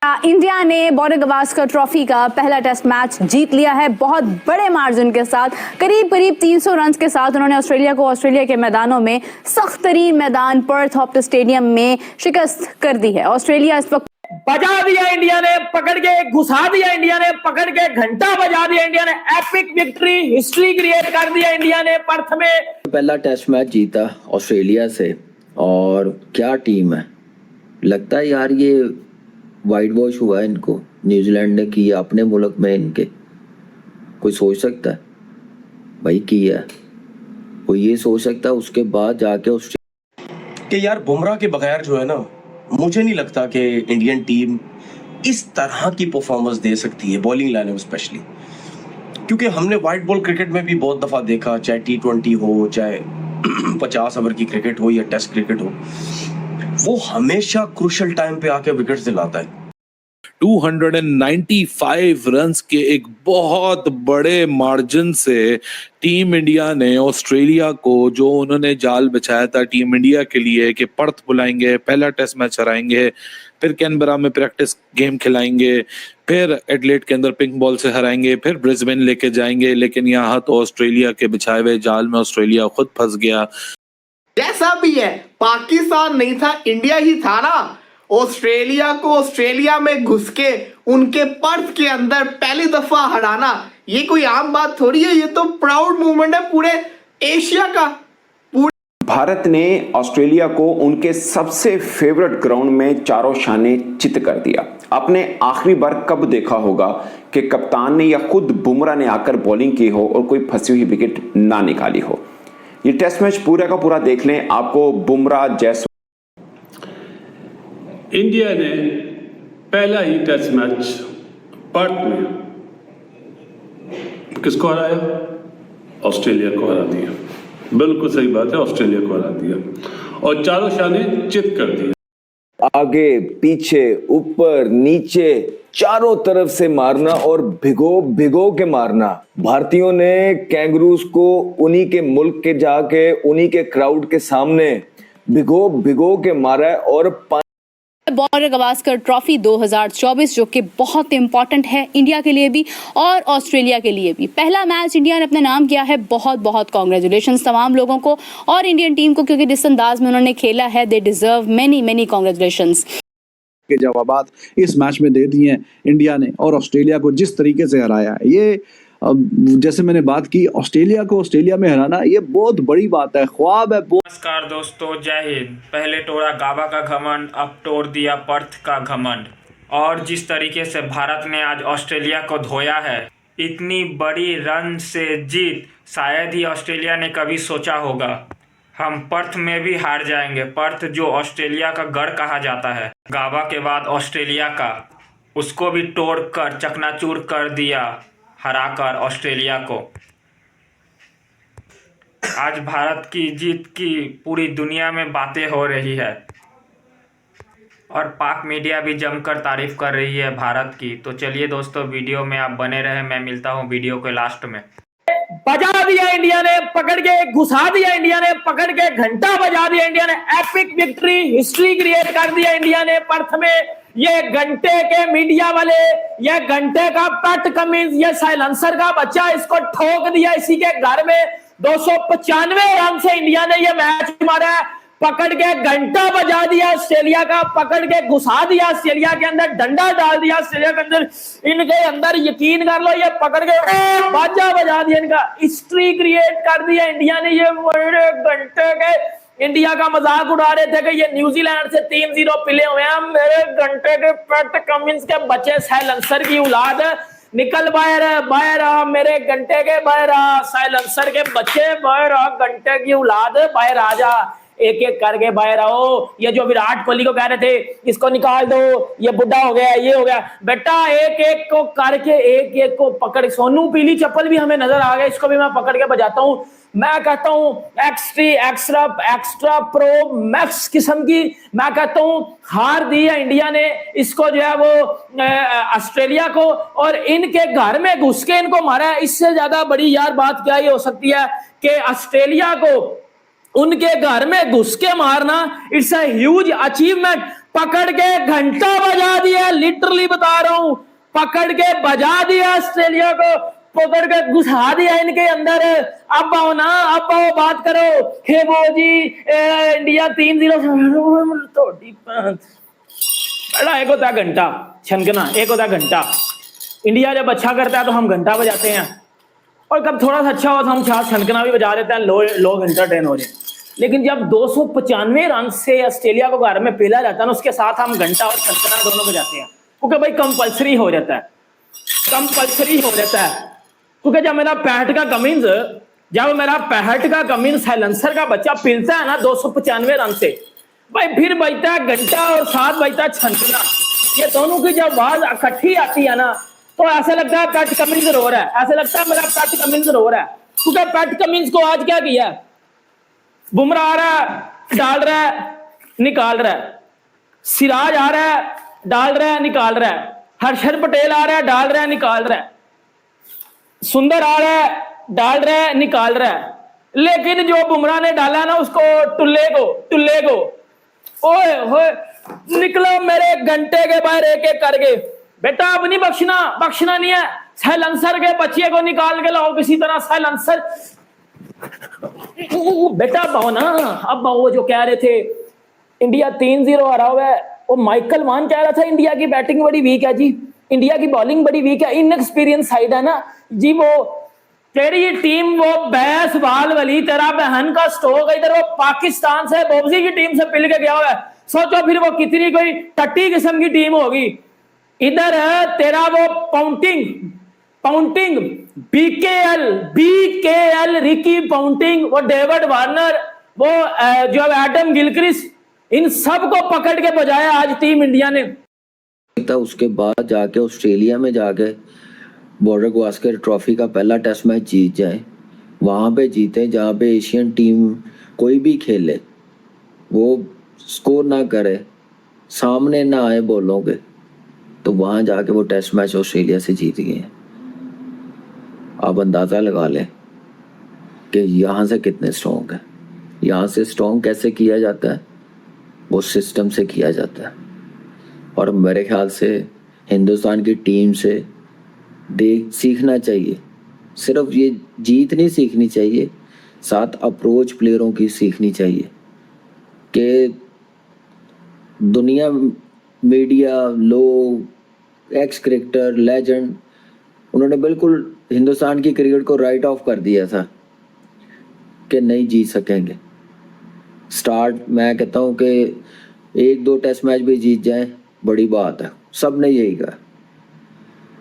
India ने border Gavaskar trophy का पहला टेस्ट मैच जीत लिया है बहुत बड़े मार्जिन के साथ। करीब 300 रन के साथ उन्होंने ऑस्ट्रेलिया को ऑस्ट्रेलिया के मैदानों में सख्त तरीन मैदान पर्थ ऑप्टस स्टेडियम में शिकस्त कर दी है। ऑस्ट्रेलिया इस वक्त बजा दिया इंडिया ने, पकड़ के घुसा दिया इंडिया ने, पकड़ के घंटा बजा दिया इंडिया ने। एपिक विक्ट्री, हिस्ट्री क्रिएट कर दिया इंडिया ने पर्थ में। पहला टेस्ट मैच जीता ऑस्ट्रेलिया से, और क्या टीम है। लगता है यार ये वाइट वॉश हुआ है इनको, न्यूजीलैंड ने किया अपने मुल्क में इनके। कोई सोच सकता है भाई किया है, कोई ये सोच सकता है उसके बाद जाके कि यार बुमराह के बगैर जो है ना, मुझे नहीं लगता कि इंडियन टीम इस तरह की परफॉर्मेंस दे सकती है बॉलिंग लाइन में स्पेशली, क्योंकि हमने वाइट बॉल क्रिकेट में भी बहुत दफ़ा देखा, चाहे T20 हो, चाहे 50 ओवर की क्रिकेट हो या टेस्ट क्रिकेट हो, वो हमेशा क्रूशियल टाइम पे आके विकेट्स दिलाता है। 295 रन्स के एक बहुत बड़े मार्जिन से टीम इंडिया ने ऑस्ट्रेलिया को, जो उन्होंने जाल बिछाया था टीम इंडिया के लिए कि पर्थ बुलाएंगे, पहला टेस्ट मैच हराएंगे, फिर कैनबरा में प्रैक्टिस गेम खिलाएंगे, फिर एडलेड के अंदर पिंक बॉल से हराएंगे, फिर ब्रिस्बेन लेके जाएंगे, लेकिन यहाँ तो ऑस्ट्रेलिया के बिछाए हुए जाल में ऑस्ट्रेलिया खुद फंस गया। जैसा भी है, पाकिस्तान नहीं था, इंडिया ही था ना। ऑस्ट्रेलिया को ऑस्ट्रेलिया में घुस के उनके पर्थ के अंदर पहली दफा हराना, ये कोई आम बात थोड़ी है, ये तो प्राउड मूवमेंट है पूरे एशिया का। भारत ने ऑस्ट्रेलिया को उनके सबसे फेवरेट ग्राउंड में चारों शाने चित कर दिया। आपने आखिरी बार कब देखा होगा कि कप्तान ने या खुद बुमराह ने आकर बॉलिंग की हो और कोई फंसी हुई विकेट ना निकाली हो। ये टेस्ट मैच पूरा का पूरा देख लें, आपको बुमराह जैसवाल। इंडिया ने पहला ही टेस्ट मैच पर्थ में किसको हराया? ऑस्ट्रेलिया को हरा दिया। बिल्कुल सही बात है, ऑस्ट्रेलिया को हरा दिया और चारों शाने चित कर दिया। आगे पीछे ऊपर नीचे चारों तरफ से मारना और भिगो भिगो के मारना। भारतीयों ने कैंगरूज को उन्हीं के मुल्क के जाके उन्हीं के क्राउड के सामने भिगो भिगो के मारा है। और बॉर्डर गावस्कर ट्रॉफी 2024 जो कि बहुत इंपॉर्टेंट है इंडिया के लिए भी और ऑस्ट्रेलिया के लिए भी। पहला मैच इंडिया ने अपने नाम किया है। बहुत बहुत कॉन्ग्रेचुलेशंस तमाम लोगों को और इंडियन टीम को, क्योंकि जिस अंदाज में उन्होंने खेला है, दे डिजर्व मेनी कॉन्ग्रेचुलेशंस। के जवाबात इस मैच में दे दिए हैं इंडिया ने, और ऑस्ट्रेलिया को जिस तरीके से हराया है, ये जैसे मैंने बात की, ऑस्ट्रेलिया को ऑस्ट्रेलिया में हराना ये बहुत बड़ी बात है, ख्वाब है। नमस्कार दोस्तों, जय हिंद। पहले तोड़ा गाबा का घमंड, अब तोड़ दिया पर्थ का घमंड। और जिस तरीके से भारत ने आज ऑस्ट्रेलिया को धोया है, इतनी बड़ी रन से जीत शायद ही ऑस्ट्रेलिया ने कभी सोचा होगा। हम पर्थ में भी हार जाएंगे। पर्थ जो ऑस्ट्रेलिया का गढ़ कहा जाता है, गाबा के बाद ऑस्ट्रेलिया का, उसको भी तोड़ कर चकनाचूर कर दिया, हराकर ऑस्ट्रेलिया को। आज भारत की जीत की पूरी दुनिया में बातें हो रही है और पाक मीडिया भी जमकर तारीफ कर रही है भारत की। तो चलिए दोस्तों, वीडियो में आप बने रहे, मैं मिलता हूं वीडियो के लास्ट में। बजा दिया इंडिया ने, पकड़ के घुसा दिया इंडिया ने, पकड़ के घंटा बजा दिया इंडिया ने। एपिक विक्ट्री, हिस्ट्री क्रिएट कर दिया इंडिया ने पर्थ में। ये घंटे के मीडिया वाले, ये घंटे का पैट कमिंस, ये साइलेंसर का बच्चा, इसको ठोक दिया इसी के घर में। 295 रन से इंडिया ने ये मैच मारा है। पकड़ के घंटा बजा दिया ऑस्ट्रेलिया का, पकड़ के घुसा दिया ऑस्ट्रेलिया के अंदर, डंडा डाल दिया ऑस्ट्रेलिया के अंदर, इनके अंदर। यकीन कर लो, ये पकड़ के बाजा बजा दिया इनका। हिस्ट्री क्रिएट कर दिया इंडिया ने। ये घंटे के इंडिया का मजाक उड़ा रहे थे कि ये न्यूजीलैंड से 3-0 पिले हुए हैं। मेरे घंटे के पैट कमिंस के बच्चे, साइलेंसर की औलाद, निकल बाहर आ मेरे घंटे के, बाहर आ साइलेंसर के बच्चे, बाहर आ घंटे की औलाद, बाहर आ जा। एक एक करके बाहर आओ। ये जो विराट कोहली को कह रहे थे इसको निकाल दो, ये बुढ़ा हो गया, ये हो गया, बेटा एक एक को करके, एक एक को पकड़। सोनू पीली चप्पल भी हमें नजर आ गया, इसको भी मैं पकड़ के बजाता हूँ। मैं कहता हूँ एक्स्ट्रा प्रो मैक्स किस्म की, मैं कहता हूँ हार दी है इंडिया ने इसको, जो है वो ऑस्ट्रेलिया को, और इनके घर में घुस के इनको मारा है। इससे ज्यादा बड़ी यार बात क्या ये हो सकती है कि ऑस्ट्रेलिया को उनके घर में घुस के मारना। It's a huge achievement. पकड़ के घंटा बजा दिया, लिटरली बता रहा हूं, पकड़ के बजा दिया ऑस्ट्रेलिया को, पकड़ के घुसा दिया इनके अंदर। अब आओ ना, अब आओ बात करो, हे वो जी इंडिया 3-0 थोड़ी बड़ा एक होता घंटा छनकना, एक होता घंटा। इंडिया जब अच्छा करता है तो हम घंटा बजाते हैं, और कब थोड़ा सा अच्छा हो तो हम छनकना भी बजा देते हैं, लोग एंटरटेन हो रहे हैं। लेकिन जब 295 रन से ऑस्ट्रेलिया को घर में पीला जाता है ना, उसके साथ हम घंटा और छनकना दोनों बजाते हैं, क्योंकि भाई कंपल्सरी हो जाता है, कंपल्सरी हो जाता है। क्योंकि जब मेरा पैहट का कमिंस साइलेंसर का बच्चा पीलता है ना 295 रन से, भाई फिर बजता है घंटा और साथ बजता है छनकना। ये दोनों की जब आवाज इकट्ठी आती है ना, तो ऐसा लगता है पैट कमिंस रो रहा है, ऐसा लगता है मेरा पैट कमिंस रो रहा है। क्योंकि पैट कमिंस को आज क्या किया, बुमराह आ रहा है, डाल रहा है, निकाल रहा है, सिराज आ रहा है, डाल रहा है, निकाल रहा है, हर्षद पटेल आ रहा है, डाल रहा है, निकाल रहा है, सुंदर आ रहा है, डाल रहा है, निकाल रहा है। लेकिन जो बुमराह ने डाला ना उसको टुल्ले को ओए होए निकलो मेरे घंटे के बाहर एक एक करके। बेटा अब नहीं बख्शना नहीं है। साइलेंसर के बच्चे को निकाल के लाओ किसी तरह, साइलेंसर बेटा बाओ ना। अब वो जो कह रहे थे इंडिया 3-0 हरा हुआ है, वो माइकल मान कह रहा था इंडिया की बैटिंग बड़ी वीक है जी, इंडिया की बॉलिंग बड़ी वीक है, इनएक्सपीरियंस साइड है ना जी। वो तेरी टीम वो बैस बाल वाली तेरा बहन का स्टोक इधर वो पाकिस्तान से बोबजी की टीम से पिल के गया हुआ है। सोचो फिर वो कितनी कोई टट्टी किस्म की टीम होगी। इधर तेरा वो पाउंटिंग बीकेएल रिकी पाउंटिंग, वो डेविड वार्नर, वो जो एडम गिलक्रिस्ट, इन सब को पकड़ के बजाया आज टीम इंडिया ने। उसके बाद जाके ऑस्ट्रेलिया में जाके बॉर्डर गवास्कर ट्रॉफी का पहला टेस्ट मैच जीत जाए, वहाँ पे जीते जहाँ पे एशियन टीम कोई भी खेले वो स्कोर ना करे, सामने ना आए बॉलों के, तो वहाँ जाके वो टेस्ट मैच ऑस्ट्रेलिया से जीत गए। आप अंदाज़ा लगा लें कि यहाँ से कितने स्ट्रॉन्ग है। यहाँ से स्ट्रॉन्ग कैसे किया जाता है, वो सिस्टम से किया जाता है। और मेरे ख्याल से हिंदुस्तान की टीम से सीखना चाहिए। सिर्फ ये जीत नहीं सीखनी चाहिए, साथ अप्रोच प्लेयरों की सीखनी चाहिए कि दुनिया मीडिया लोग, एक्स क्रिकेटर, लेजेंड, उन्होंने बिल्कुल हिंदुस्तान की क्रिकेट को राइट ऑफ कर दिया था कि नहीं जीत सकेंगे। मैं कहता हूँ कि 1-2 टेस्ट मैच भी जीत जाए बड़ी बात है, सब ने यही कहा।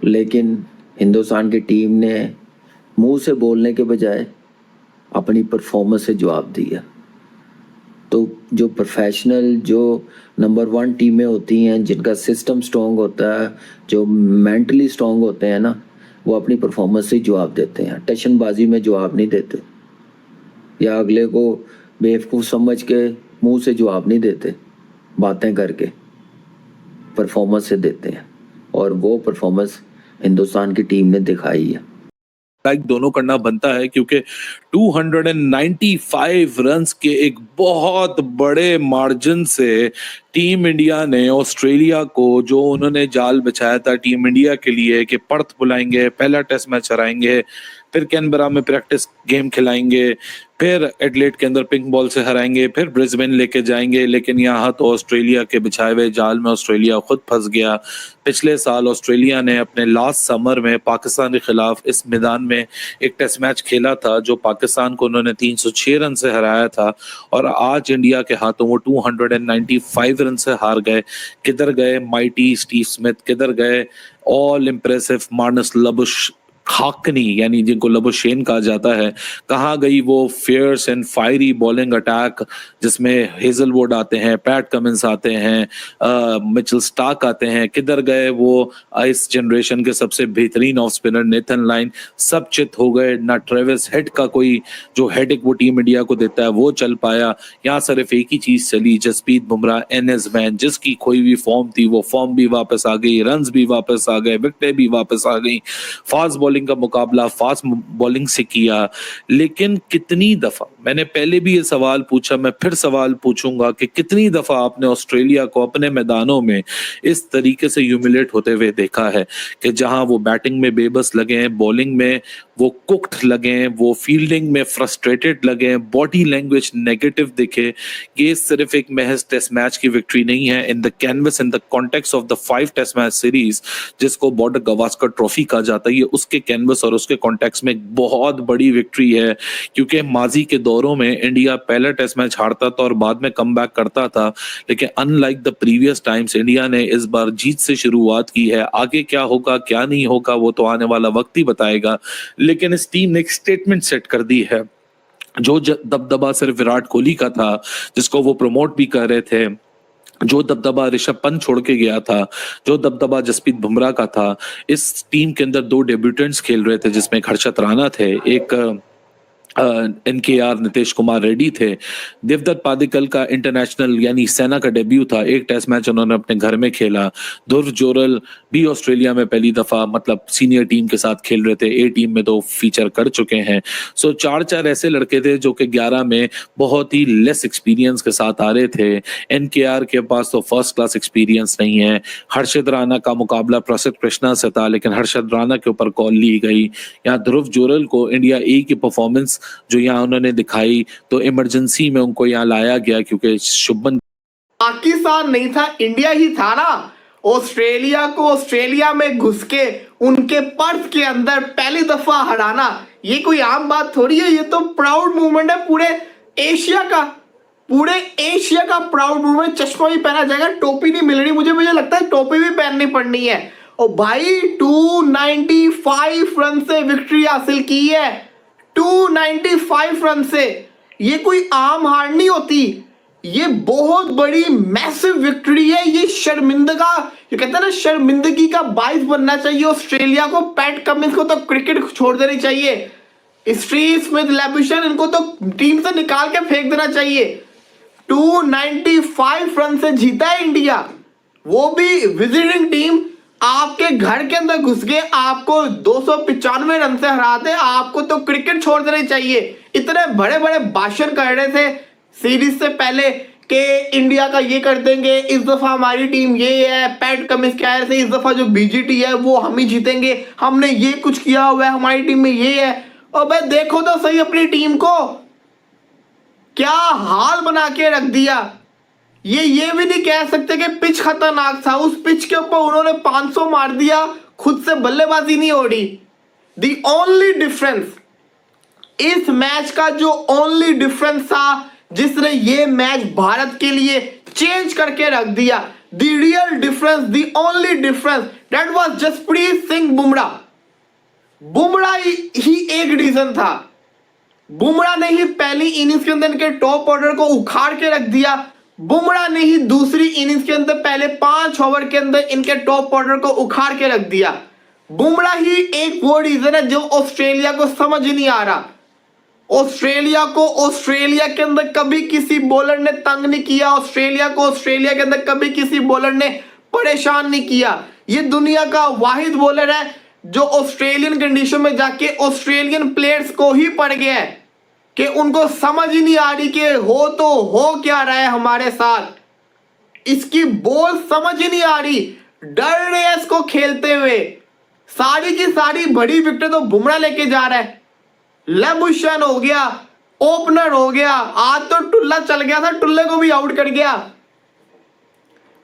लेकिन हिंदुस्तान की टीम ने मुंह से बोलने के बजाय अपनी परफॉर्मेंस से जवाब दिया। तो जो प्रोफेशनल, जो नंबर 1 टीमें होती हैं, जिनका सिस्टम स्ट्रॉन्ग होता है, जो मेंटली स्ट्रॉन्ग होते हैं ना, वो अपनी परफॉर्मेंस से जवाब देते हैं, टशनबाजी में जवाब नहीं देते, या अगले को बेवकूफ़ समझ के मुंह से जवाब नहीं देते, बातें करके परफॉर्मेंस से देते हैं। और वो परफॉर्मेंस हिंदुस्तान की टीम ने दिखाई है। लाइक दोनों करना बनता है, क्योंकि 295 रन्स के एक बहुत बड़े मार्जिन से टीम इंडिया ने ऑस्ट्रेलिया को, जो उन्होंने जाल बिछाया था टीम इंडिया के लिए कि पर्थ बुलाएंगे, पहला टेस्ट मैच हराएंगे, फिर कैनबरा में प्रैक्टिस गेम खिलाएंगे, फिर एडलेड के अंदर पिंक बॉल से हराएंगे, फिर ब्रिस्बेन लेके जाएंगे, लेकिन यहाँ तो ऑस्ट्रेलिया के बिछाए हुए जाल में ऑस्ट्रेलिया खुद फंस गया। पिछले साल ऑस्ट्रेलिया ने अपने लास्ट समर में पाकिस्तान के खिलाफ इस मैदान में एक टेस्ट मैच खेला था, जो पाकिस्तान को उन्होंने 306 रन से हराया था, और आज इंडिया के हाथों वो 295 रन से हार गए। किधर गए माइटी स्टीव स्मिथ, किधर गए all impressive Marnus Labuschagne, यानी जिनको लबुशेन कहा जाता है, कहाँ गई वो fierce and fiery bowling attack जिसमें हेजलवुड आते हैं, पैट कमिंस आते हैं, मिचेल स्टार्क आते हैं, किधर गए वो इस जनरेशन के सबसे बेहतरीन ऑफ स्पिनर नेथन लाइन, सब चित हो गए। ना ट्रेविस हेड का कोई जो हेडिक वो टीम इंडिया को देता है वो चल पाया। यहाँ सिर्फ एक ही चीज चली, जसप्रीत बुमराह एनएस मैन, जिसकी कोई भी फॉर्म थी वो फॉर्म भी वापस आ गई, रन्स भी वापस आ गए, विकेटें भी वापस आ गई, फास्ट बॉलिंग बॉलिंग का मुकाबला फास्ट बॉलिंग से किया, लेकिन कितनी दफा, मैंने पहले भी ये सवाल पूछा, मैं फिर सवाल पूछूंगा कि कितनी दफा आपने ऑस्ट्रेलिया को अपने मैदानों में इस तरीके से ह्यूमिलेट होते हुए देखा है कि जहां वो बैटिंग में बेबस लगे, बॉलिंग में वो कुक्ड लगे, वो फील्डिंग में फ्रस्ट्रेटेड लगे, बॉडी लैंग्वेज नेगेटिव दिखे। ये सिर्फ एक महज टेस्ट मैच की विक्ट्री नहीं है, in the canvas, in the context of the 5 test match series जिसको बॉर्डर गवास्कर ट्रॉफी कहा जाता है, ये उसके कैनवस और उसके कॉन्टेक्स्ट में एक बहुत बड़ी विक्ट्री है। क्योंकि माजी के दौरों में इंडिया पहला टेस्ट मैच हारता था और बाद में कम बैक करता था, लेकिन unlike the previous times India ने इस बार जीत से शुरुआत की है। आगे क्या होगा क्या नहीं होगा वो तो आने वाला वक्त ही बताएगा, लेकिन इस टीम ने एक स्टेटमेंट सेट कर दी है। जो दबदबा सिर्फ विराट कोहली का था, जिसको वो प्रमोट भी कर रहे थे, जो दबदबा ऋषभ पंत छोड़ के गया था, जो दबदबा जसप्रीत बुमराह का था, इस टीम के अंदर 2 डेब्यूटेंट्स खेल रहे थे, जिसमें एक हर्षद राणा थे, एक NKR नीतीश कुमार रेड्डी थे। देवदत्त पादिक्कल का इंटरनेशनल यानी सेना का डेब्यू था, एक टेस्ट मैच उन्होंने अपने घर में खेला। ध्रुव जोरल भी ऑस्ट्रेलिया में पहली दफा मतलब सीनियर टीम के साथ खेल रहे थे, ए टीम में तो फीचर कर चुके हैं। सो 4 ऐसे लड़के थे जो कि 11 में बहुत ही लेस एक्सपीरियंस के साथ आ रहे थे। NKR के पास तो फर्स्ट क्लास एक्सपीरियंस नहीं है। हर्षद राणा का मुकाबला प्रसिद्ध कृष्णा से था, लेकिन हर्षद राणा के ऊपर कॉल ली गई। यहाँ ध्रुव जोरल को इंडिया ए की परफॉर्मेंस जो यहाँ उन्होंने दिखाई तो इमरजेंसी में उनको यहाँ लाया गया, क्योंकि शुभमन पाकिस्तान नहीं था, इंडिया ही था ना। ऑस्ट्रेलिया को ऑस्ट्रेलिया में घुस के उनके पर्थ के अंदर पहली दफा हराना ये कोई आम बात थोड़ी है। ये तो प्राउड मूवमेंट है पूरे एशिया का, पूरे एशिया का प्राउड मूवमेंट। चश्मा भी पहना जाएगा, टोपी नहीं मिल रही मुझे लगता है टोपी भी पहननी पड़नी है। और भाई 295 रन से विक्ट्री हासिल की है, 295 रन से। ये कोई आम हार नहीं होती, ये बहुत बड़ी मैसिव विक्ट्री है। ये शर्मिंदगा, ये कहते हैं ना शर्मिंदगी का बाइस बनना चाहिए ऑस्ट्रेलिया को। पैट कमिंस को तो क्रिकेट छोड़ देनी चाहिए। स्टीव स्मिथ, लैबुशेन, इनको तो टीम से निकाल के फेंक देना चाहिए। 295 रन से जीता है इंडिया, वो भी विजिटिंग टीम। आपके घर के अंदर घुस के आपको 295 रन से हराते, आपको तो क्रिकेट छोड़ देनी चाहिए। इतने बड़े बड़े भाषण कर रहे थे सीरीज से पहले कि इंडिया का ये कर देंगे, इस दफा हमारी टीम ये है। पैट कमिंस कह रहे थे इस दफा जो बीजीटी है वो हम ही जीतेंगे, हमने ये कुछ किया हुआ है, हमारी टीम में ये है। और भाई देखो तो सही अपनी टीम को, क्या हाल बना के रख दिया। ये भी नहीं कह सकते कि पिच खतरनाक था, उस पिच के ऊपर उन्होंने 500 मार दिया, खुद से बल्लेबाजी नहीं हो रही। दी ओनली डिफरेंस, इस मैच का जो ओनली डिफरेंस था जिसने ये मैच भारत के लिए चेंज करके रख दिया, the real difference, the only difference, that was Jasprit Singh Bumrah. Bumrah ही एक रीजन था। बुमराह ने ही पहली इनिंग्स के अंदर इनके टॉप ऑर्डर को उखाड़ के रख दिया। बुमराह ने ही दूसरी इनिंग्स के अंदर पहले 5 ओवर के अंदर इनके टॉप ऑर्डर को उखाड़ के रख दिया। बुमराह ही एक वो रीजन है जो ऑस्ट्रेलिया को समझ नहीं आ रहा। ऑस्ट्रेलिया को ऑस्ट्रेलिया के अंदर कभी किसी बॉलर ने तंग नहीं किया, ऑस्ट्रेलिया को ऑस्ट्रेलिया के अंदर कभी किसी बॉलर ने परेशान नहीं किया। ये दुनिया का वाहिद बॉलर है जो ऑस्ट्रेलियन कंडीशन में जाके ऑस्ट्रेलियन प्लेयर्स को ही पड़ गया है कि उनको समझ ही नहीं आ रही कि हो तो हो क्या रहा है हमारे साथ। इसकी बॉल समझ ही नहीं आ रही, डर रहे हैं इसको खेलते हुए। सारी की सारी बड़ी विकेट तो बुमराह लेके जा रहा है। लैबुशेन हो गया, ओपनर हो गया, आज तो टुल्ला चल गया था, टुल्ले को भी आउट कर गया।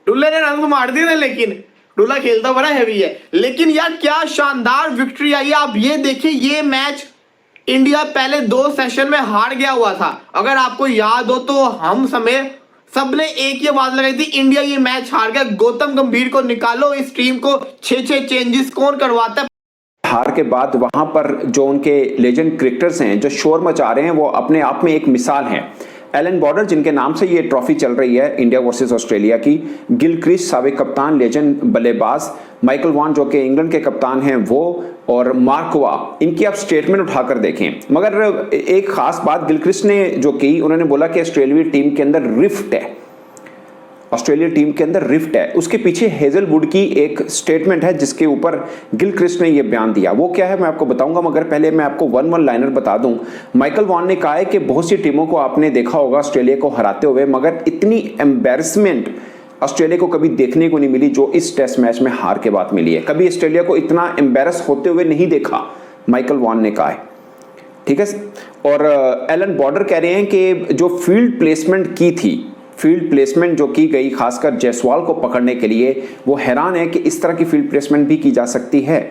टुल्ले ने रन मार दिए थे, लेकिन टुल्ला खेलता बड़ा हैवी है। लेकिन यार क्या शानदार विक्ट्री आई। आप ये देखिए, ये मैच इंडिया पहले 2 सेशन में हार गया हुआ था। अगर आपको याद हो तो हम समेत सबने एक ही आवाज लगाई थी, इंडिया ये मैच हार गया। गौतम गंभीर को निकालो, इस टीम को 6 चेंजेस कौन करवाता है। हार के बाद वहां पर जो उनके लेजेंड क्रिकेटर्स हैं जो शोर मचा रहे हैं वो अपने आप में एक मिसाल है। एलन बॉर्डर जिनके नाम से ये ट्रॉफी चल रही है इंडिया वर्सेस ऑस्ट्रेलिया की, गिलक्रिस्ट साबिक कप्तान लेजेंड बल्लेबाज, माइकल वॉन जो कि इंग्लैंड के कप्तान हैं वो, और मार्क वा, इनकी आप स्टेटमेंट उठाकर देखें। मगर एक खास बात गिलक्रिस्ट ने जो की, उन्होंने बोला कि ऑस्ट्रेलियाई टीम के अंदर रिफ्ट है। ऑस्ट्रेलिया टीम के अंदर रिफ्ट है, उसके पीछे हेजलवुड की एक स्टेटमेंट है जिसके ऊपर गिलक्रिस्ट ने यह बयान दिया। वो क्या है मैं आपको बताऊंगा, मगर पहले मैं आपको वन लाइनर बता दूं। माइकल वॉन ने कहा है कि बहुत सी टीमों को आपने देखा होगा ऑस्ट्रेलिया को हराते हुए, मगर इतनी एम्बैरसमेंट ऑस्ट्रेलिया को कभी देखने को नहीं मिली जो इस टेस्ट मैच में हार के बाद मिली है। कभी ऑस्ट्रेलिया को इतना एम्बैरस होते हुए नहीं देखा, माइकल वॉन ने कहा है, ठीक है। और एलन बॉर्डर कह रहे हैं कि जो फील्ड प्लेसमेंट की थी, फील्ड प्लेसमेंट जो की गई खासकर जायसवाल को पकड़ने के लिए, वो हैरान है कि इस तरह की फील्ड प्लेसमेंट भी की जा सकती है।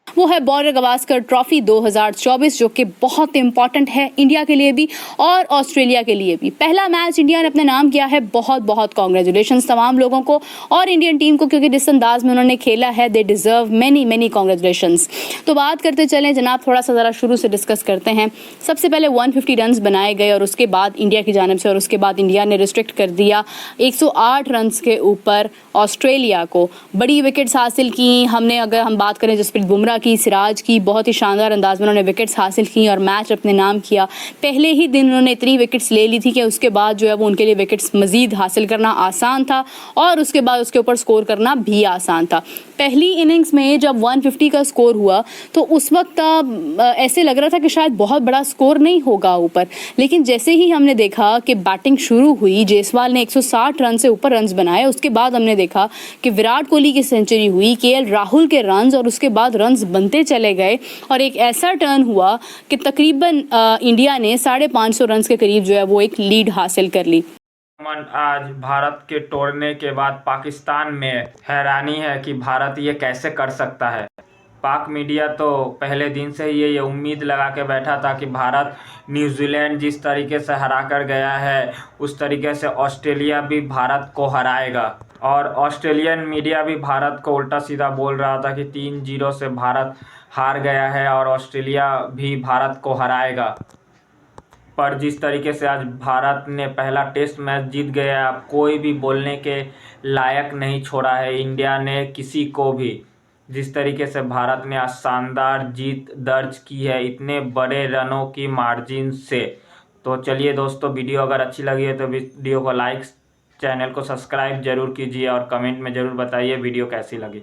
वो है बॉर्डर गवास्कर ट्रॉफी 2024 जो कि बहुत इंपॉर्टेंट है इंडिया के लिए भी और ऑस्ट्रेलिया के लिए भी। पहला मैच इंडिया ने अपने नाम किया है। बहुत बहुत कॉन्ग्रेचुलेशंस तमाम लोगों को और इंडियन टीम को, क्योंकि जिस अंदाज में उन्होंने खेला है दे डिजर्व मेनी कॉन्ग्रेचुलेशंस। तो बात करते चलें जनाब, थोड़ा सा ज़रा शुरू से डिस्कस करते हैं। सबसे पहले 150 रन बनाए गए और उसके बाद इंडिया की जानिब से, और उसके बाद इंडिया ने रिस्ट्रिक्ट कर दिया 108 रन के ऊपर ऑस्ट्रेलिया को। बड़ी विकेट्स हासिल की हमने, अगर हम बात करें जसप्रीत बुमराह की, सिराज की, बहुत ही शानदार अंदाज में उन्होंने विकेट्स हासिल की और मैच अपने नाम किया। पहले ही दिन उन्होंने इतनी विकेट्स ले ली थी कि उसके बाद जो है वो उनके लिए विकेट्स मजीद हासिल करना आसान था और उसके बाद उसके ऊपर स्कोर करना भी आसान था। पहली इनिंग्स में जब 150 का स्कोर हुआ तो उस वक्त ऐसे लग रहा था कि शायद बहुत बड़ा स्कोर नहीं होगा ऊपर, लेकिन जैसे ही हमने देखा कि बैटिंग शुरू हुई, जायसवाल ने 160 रन से ऊपर रन्स बनाए। उसके बाद हमने देखा कि विराट कोहली की सेंचुरी हुई, केएल राहुल के रन्स, और उसके बाद रन्स बनते चले गए और एक ऐसा टर्न हुआ कि तकरीबन इंडिया ने 550 रन के करीब जो है वो एक लीड हासिल कर ली। आज भारत के तोड़ने के बाद पाकिस्तान में हैरानी है कि भारत ये कैसे कर सकता है। पाक मीडिया तो पहले दिन से ही ये उम्मीद लगा के बैठा था कि भारत न्यूजीलैंड जिस तरीके से हरा कर गया है उस तरीके से ऑस्ट्रेलिया भी भारत को हराएगा, और ऑस्ट्रेलियन मीडिया भी भारत को उल्टा सीधा बोल रहा था कि 3-0 से भारत हार गया है और ऑस्ट्रेलिया भी भारत को हराएगा। पर जिस तरीके से आज भारत ने पहला टेस्ट मैच जीत गया, अब कोई भी बोलने के लायक नहीं छोड़ा है इंडिया ने किसी को भी। जिस तरीके से भारत ने आज शानदार जीत दर्ज की है इतने बड़े रनों की मार्जिन से। तो चलिए दोस्तों, वीडियो अगर अच्छी लगी है तो वीडियो को लाइक, चैनल को सब्सक्राइब जरूर कीजिए और कमेंट में ज़रूर बताइए वीडियो कैसी लगी।